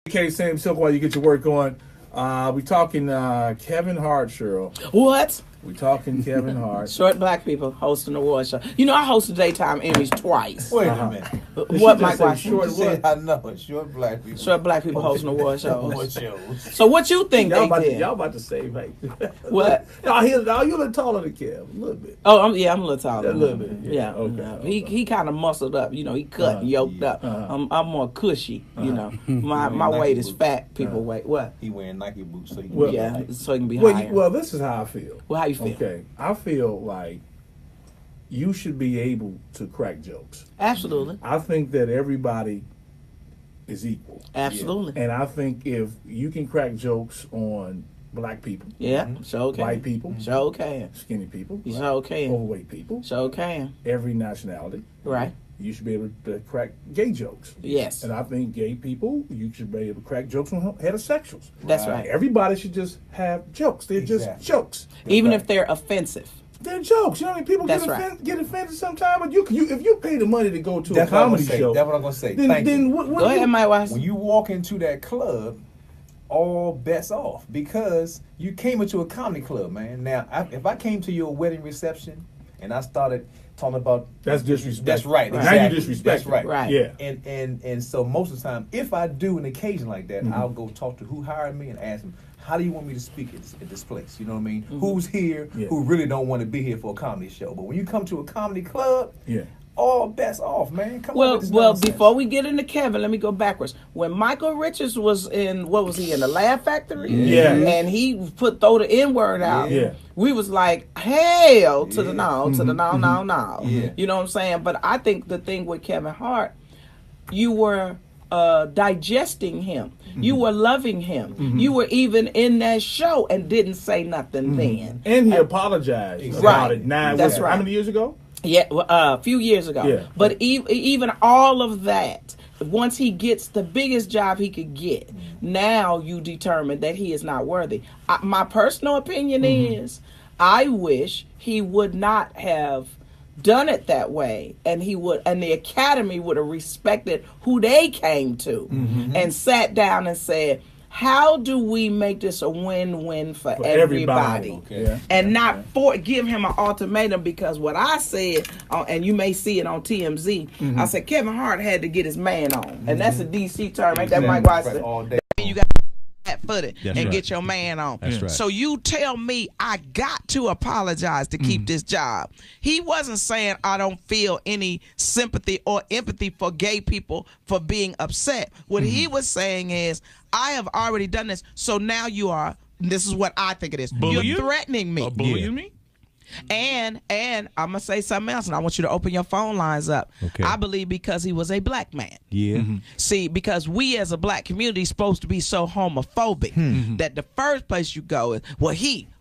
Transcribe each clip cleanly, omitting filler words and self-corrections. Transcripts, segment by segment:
Okay, Sam Sylk, while you get your work on, we talking Kevin Hart, Cheryl. What? We talking Kevin Hart. Short black people hosting the award show. You know, I hosted Daytime Emmys twice. Wait a minute. What, Mike Washington? Short what? I know. Short black people. Short black people hosting award shows. Award shows. So what you think they did? Y'all about to say, like, What? Y'all you a little taller than Kev, a little bit. Oh, I'm a little taller. A little bit. Yeah. Okay. He kind of muscled up. You know, he cut and yoked up. I'm more cushy. You know, my weight is fat. People weight. What? He wearing Nike boots, so he can So he can be higher. Well, this is how I feel. Well, how you feel? Okay, I feel like you should be able to crack jokes. Absolutely. I think that everybody is equal. Absolutely. And I think if you can crack jokes on black people, sure can. white people, Sure can. skinny people, Sure can. overweight people, Sure can. every nationality, Right. you should be able to crack gay jokes. Yes. And I think gay people, you should be able to crack jokes on heterosexuals. That's right. Everybody should just have jokes. They're just jokes. Even if they're offensive. They're jokes. You know what I mean? People That's get offended sometimes, but if you pay the money to go to That's a comedy what I'm show, That's what I'm gonna say. then what Go ahead, Mike Washington. When you walk into that club, all bets off because you came into a comedy club, man. Now, if I came to your wedding reception and I started talking about that's disrespect. That's right. Now Exactly. you disrespect. That's right. Right. Yeah. And so most of the time, if I do an occasion like that, I'll go talk to who hired me and ask them, how do you want me to speak at this place? You know what I mean? Who's here who really don't want to be here for a comedy show? But when you come to a comedy club, all bets off, man. Come on with this nonsense. Before we get into Kevin, let me go backwards. When Michael Richards was in, what was he in, the Laugh Factory? Yeah. And he throw the N-word out. Yeah. We was like, hell to the no, to the no. Yeah. You know what I'm saying? But I think the thing with Kevin Hart, you were digesting him. You were loving him. You were even in that show and didn't say nothing then. And he apologized about it. That's right. How many years ago? Yeah, a few years ago. Yeah. But even all of that, once he gets the biggest job he could get, now you determine that he is not worthy. My personal opinion is, I wish he would not have done it that way, and the Academy would have respected who they came to and sat down and said, how do we make this a win-win for everybody? Okay. And not give him an ultimatum, because what I said, and you may see it on TMZ, I said Kevin Hart had to get his man on. And that's a DC term, ain't that Mike Washington? All day. You got footed and get your man on. That's right. So you tell me I got to apologize to keep this job. He wasn't saying I don't feel any sympathy or empathy for gay people for being upset. What he was saying is, I have already done this, so now this is what I think it is. You're threatening me. Bullying me? And I'm going to say something else, and I want you to open your phone lines up. Okay. I believe because he was a black man. Yeah. See, because we as a black community is supposed to be so homophobic that the first place you go is,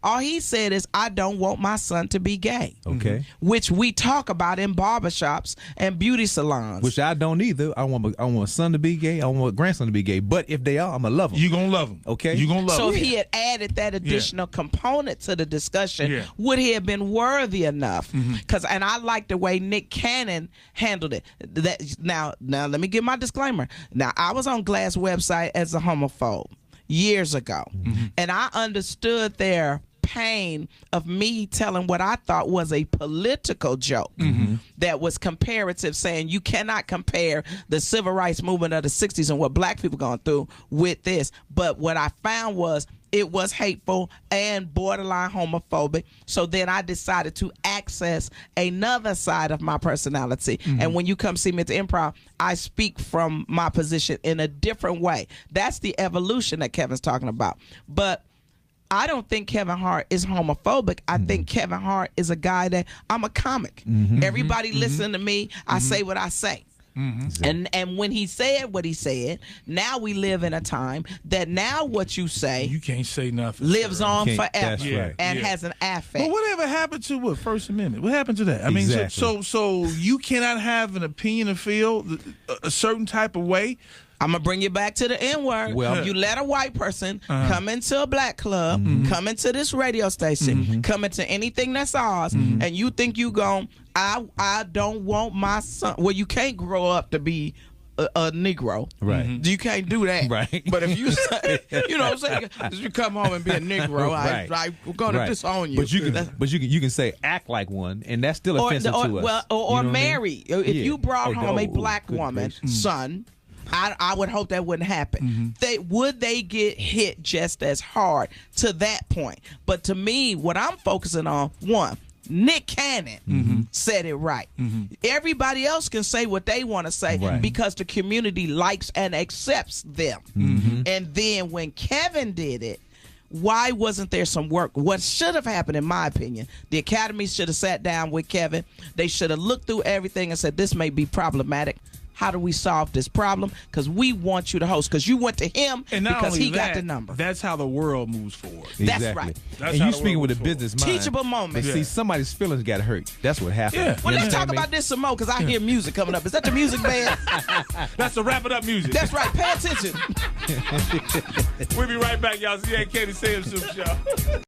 all he said is, I don't want my son to be gay. Okay. Which we talk about in barbershops and beauty salons. Which I don't either. I want my son to be gay. I want my grandson to be gay. But if they are, I'm going to love them. You going to love them. Okay. You going to love them. So if he had added that additional component to the discussion, would he have been worthy enough? And I like the way Nick Cannon handled it. Now let me give my disclaimer. Now, I was on Glass website as a homophobe years ago, and I understood their pain of me telling what I thought was a political joke that was comparative, saying you cannot compare the civil rights movement of the 60s and what black people gone through with this. But what I found was it was hateful and borderline homophobic. So then I decided to access another side of my personality. And when you come see me at the Improv, I speak from my position in a different way. That's the evolution that Kevin's talking about. But I don't think Kevin Hart is homophobic. I think Kevin Hart is a guy that, I'm a comic. Everybody listen to me. I say what I say. And when he said what he said, now we live in a time that now what you say, you can't say nothing, lives on forever. That's right. And has an affect. But whatever happened to First Amendment? What happened to that? I mean, so you cannot have an opinion or feel a certain type of way. I'm going to bring you back to the N-word. Well, you let a white person come into a black club, come into this radio station, come into anything that's ours, and you think you I don't want my son. Well, you can't grow up to be a Negro. Right. You can't do that. Right. But if you say, you know what I'm saying, if you come home and be a Negro, I'm going to disown you. But you can say act like one, and that's still offensive to us. Well, or marry. I mean? If you brought home a black woman, son, I would hope that wouldn't happen. Would they get hit just as hard to that point? But to me, what I'm focusing on, one, Nick Cannon said it right. Everybody else can say what they want to say because the community likes and accepts them. And then when Kevin did it, why wasn't there some work? What should have happened, in my opinion, the Academy should have sat down with Kevin. They should have looked through everything and said, this may be problematic. How do we solve this problem? Because we want you to host. Because you went to him because he got the number. That's how the world moves forward. Exactly. That's right. That's and you speaking with a business mind. Teachable moment. See, somebody's feelings got hurt. That's what happened. Yeah. Well, let's talk about this some more because I hear music coming up. Is that the music band? That's the wrap it up music. That's right. Pay attention. We'll be right back, y'all. Z.A. Katie Sam Show.